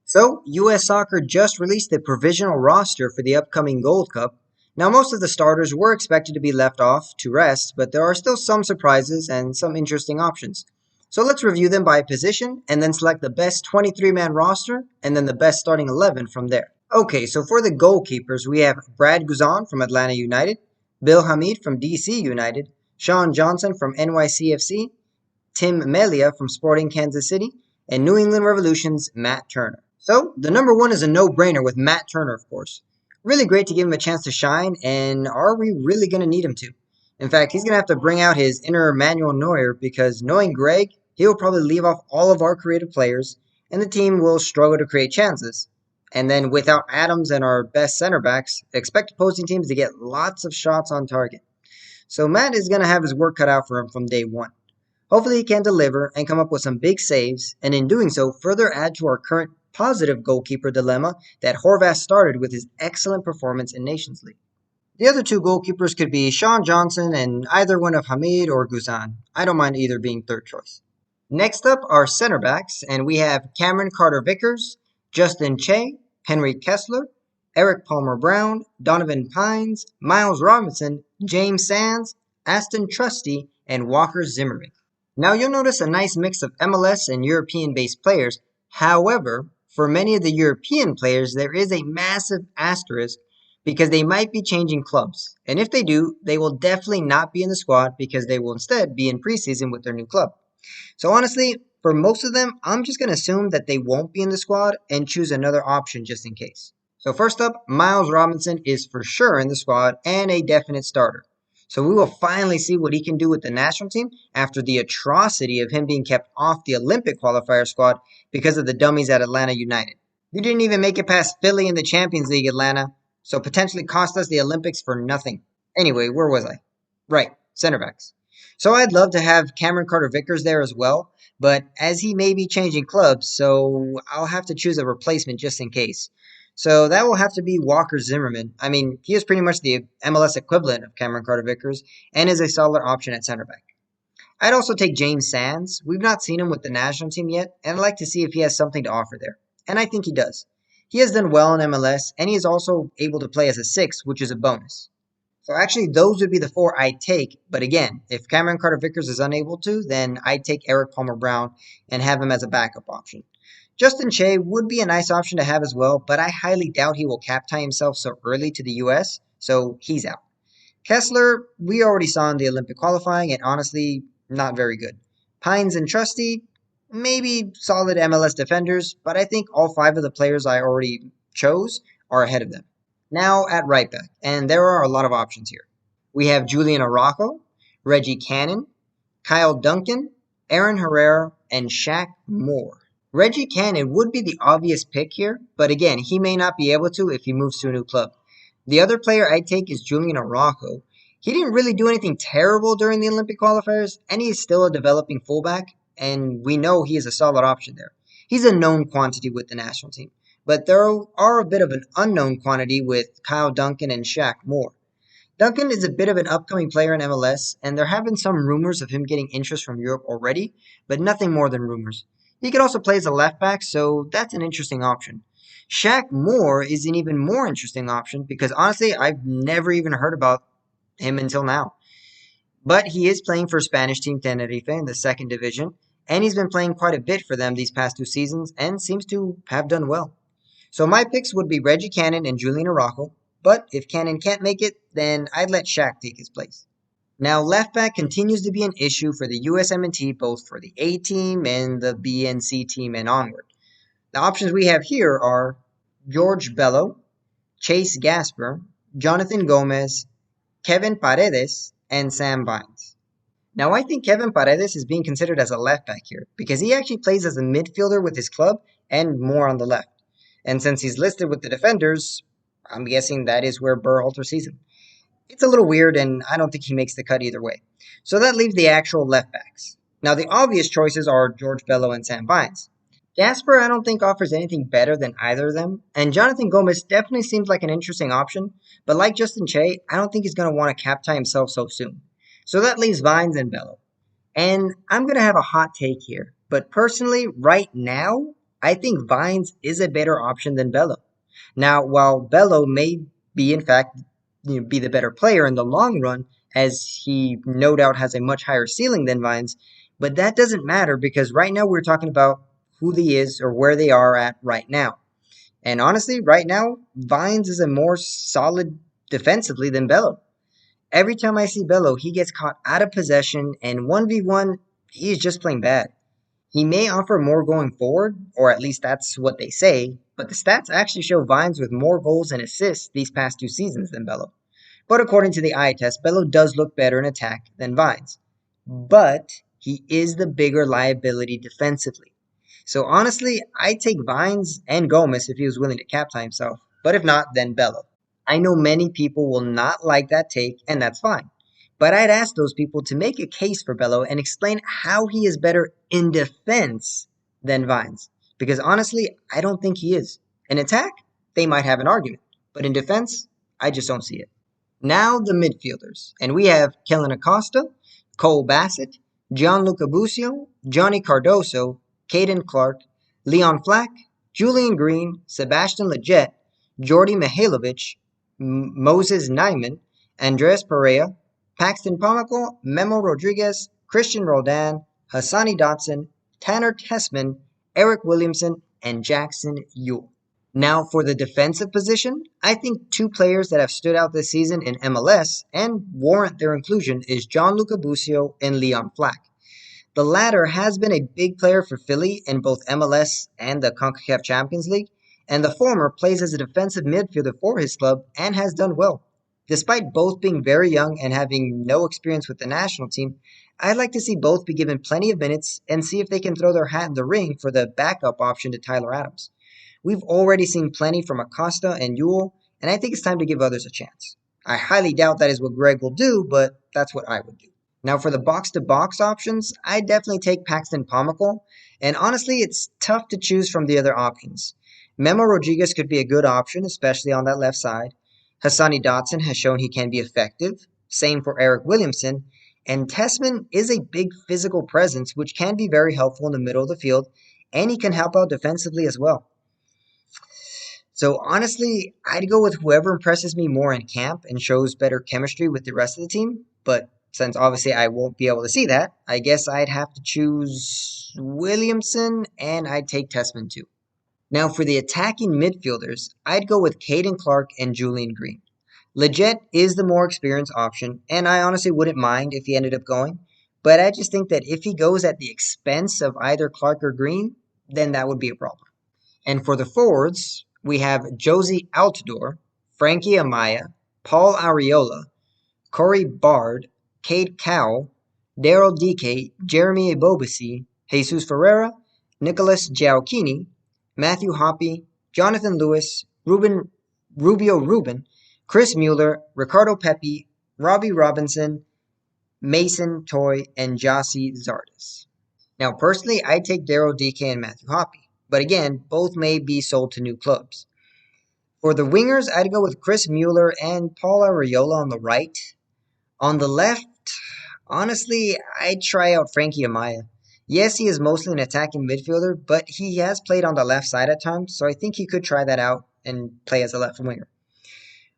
So, US Soccer just released the provisional roster for the upcoming Gold Cup. Now, most of the starters were expected to be left off to rest, but there are still some surprises and some interesting options. So, let's review them by position and then select the best 23-man roster and then the best starting 11 from there. Okay, so for the goalkeepers, we have Brad Guzan from Atlanta United, Bill Hamid from DC United, Sean Johnson from NYCFC, Tim Melia from Sporting Kansas City, and New England Revolution's Matt Turner. So, the number one is a no-brainer with Matt Turner, of course. Really great to give him a chance to shine, and are we really going to need him to? In fact, he's going to have to bring out his inner Manuel Neuer because knowing Greg, he will probably leave off all of our creative players, and the team will struggle to create chances. And then without Adams and our best center backs, expect opposing teams to get lots of shots on target. So Matt is going to have his work cut out for him from day one. Hopefully he can deliver and come up with some big saves, and in doing so, further add to our current positive goalkeeper dilemma that Horvath started with his excellent performance in Nations League. The other two goalkeepers could be Sean Johnson and either one of Hamid or Guzan. I don't mind either being third choice. Next up are center backs, and we have Cameron Carter-Vickers, Justin Che, Henry Kessler, Eric Palmer-Brown, Donovan Pines, Miles Robinson, James Sands, Aston Trusty, and Walker Zimmerman. Now you'll notice a nice mix of MLS and European-based players. However, for many of the European players, there is a massive asterisk because they might be changing clubs. And if they do, they will definitely not be in the squad because they will instead be in preseason with their new club. So honestly, for most of them, I'm just going to assume that they won't be in the squad and choose another option just in case. So first up, Miles Robinson is for sure in the squad and a definite starter. So we will finally see what he can do with the national team after the atrocity of him being kept off the Olympic qualifier squad because of the dummies at Atlanta United. You didn't even make it past Philly in the Champions League, Atlanta, so potentially cost us the Olympics for nothing. Anyway, where was I? Right, center backs. So I'd love to have Cameron Carter-Vickers there as well, but as he may be changing clubs, so I'll have to choose a replacement just in case. So that will have to be Walker Zimmerman. I mean, he is pretty much the MLS equivalent of Cameron Carter-Vickers and is a solid option at center back. I'd also take James Sands. We've not seen him with the national team yet, and I'd like to see if he has something to offer there. And I think he does. He has done well in MLS, and he is also able to play as a 6, which is a bonus. So actually, those would be the 4 I'd take. But again, if Cameron Carter-Vickers is unable to, then I'd take Eric Palmer-Brown and have him as a backup option. Justin Che would be a nice option to have as well, but I highly doubt he will cap tie himself so early to the US, so he's out. Kessler, we already saw in the Olympic qualifying, and honestly, not very good. Pines and Trusty, maybe solid MLS defenders, but I think all 5 of the players I already chose are ahead of them. Now at right back, and there are a lot of options here. We have Julian Orrocco, Reggie Cannon, Kyle Duncan, Aaron Herrera, and Shaq Moore. Reggie Cannon would be the obvious pick here, but again, he may not be able to if he moves to a new club. The other player I'd take is Julian Orrocco. He didn't really do anything terrible during the Olympic qualifiers, and he is still a developing fullback, and we know he is a solid option there. He's a known quantity with the national team, but there are a bit of an unknown quantity with Kyle Duncan and Shaq Moore. Duncan is a bit of an upcoming player in MLS, and there have been some rumors of him getting interest from Europe already, but nothing more than rumors. He could also play as a left back, so that's an interesting option. Shaq Moore is an even more interesting option because honestly, I've never even heard about him until now. But he is playing for Spanish team Tenerife in the 2nd division, and he's been playing quite a bit for them these past 2 seasons and seems to have done well. So my picks would be Reggie Cannon and Julian Orrocco, but if Cannon can't make it, then I'd let Shaq take his place. Now, left back continues to be an issue for the USMNT, both for the A team and the B and C team and onward. The options we have here are George Bello, Chase Gasper, Jonathan Gomez, Kevin Paredes, and Sam Vines. Now, I think Kevin Paredes is being considered as a left back here because he actually plays as a midfielder with his club and more on the left. And since he's listed with the defenders, I'm guessing that is where Berhalter sees him. It's a little weird, and I don't think he makes the cut either way. So that leaves the actual left backs. Now, the obvious choices are George Bello and Sam Vines. Gasper, I don't think offers anything better than either of them, and Jonathan Gomez definitely seems like an interesting option, but like Justin Che, I don't think he's going to want to cap tie himself so soon. So that leaves Vines and Bello. And I'm going to have a hot take here, but personally, right now, I think Vines is a better option than Bello. Now, while Bello may be, in fact, be the better player in the long run, as he no doubt has a much higher ceiling than Vines, but that doesn't matter because right now we're talking about who he is or where they are at right now. And honestly, right now, Vines is a more solid defensively than Bello. Every time I see Bello, he gets caught out of possession, and 1v1, he is just plain bad. He may offer more going forward, or at least that's what they say, but the stats actually show Vines with more goals and assists these past 2 seasons than Bello. But according to the eye test, Bello does look better in attack than Vines. But he is the bigger liability defensively. So honestly, I'd take Vines and Gomez if he was willing to captain himself. But if not, then Bello. I know many people will not like that take, and that's fine. But I'd ask those people to make a case for Bello and explain how he is better in defense than Vines. Because honestly, I don't think he is. In attack, they might have an argument. But in defense, I just don't see it. Now the midfielders. And we have Kellen Acosta, Cole Bassett, Gianluca Busio, Johnny Cardoso, Caden Clark, Leon Flack, Julian Green, Sebastian Lletget, Jordi Mihailovic, Moses Nyman, Andres Perea, Paxton Pomykal, Memo Rodriguez, Christian Roldan, Hassani Dotson, Tanner Tessman, Eric Williamson, and Jackson Ewell. Now, for the defensive position, I think 2 players that have stood out this season in MLS and warrant their inclusion is Gianluca Busio and Leon Flack. The latter has been a big player for Philly in both MLS and the CONCACAF Champions League, and the former plays as a defensive midfielder for his club and has done well. Despite both being very young and having no experience with the national team, I'd like to see both be given plenty of minutes and see if they can throw their hat in the ring for the backup option to Tyler Adams. We've already seen plenty from Acosta and Ewell, and I think it's time to give others a chance. I highly doubt that is what Greg will do, but that's what I would do. Now for the box-to-box options, I definitely take Paxton Pomykal, and honestly, it's tough to choose from the other options. Memo Rodriguez could be a good option, especially on that left side. Hassani Dotson has shown he can be effective. Same for Eric Williamson. And Tessman is a big physical presence, which can be very helpful in the middle of the field, and he can help out defensively as well. So honestly, I'd go with whoever impresses me more in camp and shows better chemistry with the rest of the team. But since obviously I won't be able to see that, I guess I'd have to choose Williamson and I'd take Tessman too. Now for the attacking midfielders, I'd go with Caden Clark and Julian Green. Lletget is the more experienced option, and I honestly wouldn't mind if he ended up going, but I just think that if he goes at the expense of either Clark or Green, then that would be a problem. And for the forwards, we have Josie Altidore, Frankie Amaya, Paul Arriola, Corey Bard, Cade Cowell, Daryl Dike, Jeremy Ebobisi, Jesus Ferreira, Nicholas Giacchini, Matthew Hoppe, Jonathan Lewis, Rubio Rubin, Chris Mueller, Ricardo Pepi, Robbie Robinson, Mason Toy, and Jossie Zardes. Now, personally, I'd take Daryl Dike and Matthew Hoppe, but again, both may be sold to new clubs. For the wingers, I'd go with Chris Mueller and Paul Arriola on the right. On the left, honestly, I'd try out Frankie Amaya. Yes, he is mostly an attacking midfielder, but he has played on the left side at times, so I think he could try that out and play as a left winger.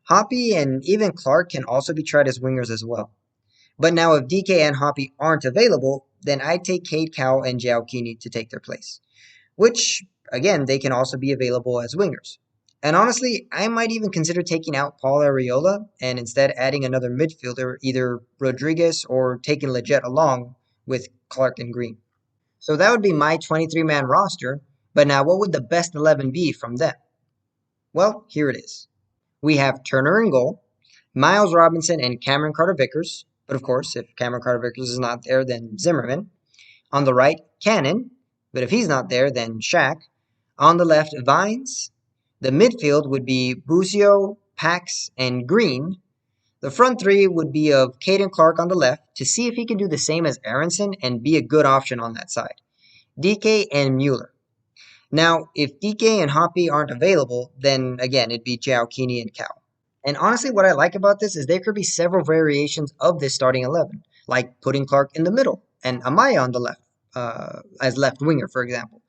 Hoppe and even Clark can also be tried as wingers as well. But now if DK and Hoppe aren't available, then I'd take Cade Cowell and Giacchini to take their place. Which, again, they can also be available as wingers. And honestly, I might even consider taking out Paul Arriola and instead adding another midfielder, either Rodriguez or taking Lletget along with Clark and Green. So that would be my 23-man roster, but now what would the best 11 be from them? Well, here it is. We have Turner in goal, Miles Robinson and Cameron Carter-Vickers, but of course, if Cameron Carter-Vickers is not there, then Zimmerman. On the right, Cannon, but if he's not there, then Shaq. On the left, Vines. The midfield would be Busio, Pax, and Green. The front three would be of Caden Clark on the left to see if he can do the same as Aronson and be a good option on that side. DK and Mueller. Now, if DK and Hoppe aren't available, then again, it'd be Giacchini and Cowell. And honestly, what I like about this is there could be several variations of this starting 11, like putting Clark in the middle and Amaya on the left, as left winger, for example.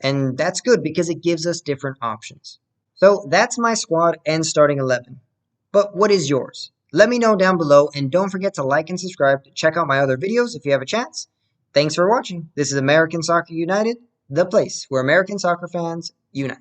And that's good because it gives us different options. So that's my squad and starting 11. But what is yours? Let me know down below, and don't forget to like and subscribe to check out my other videos if you have a chance. Thanks for watching. This is American Soccer United, the place where American soccer fans unite.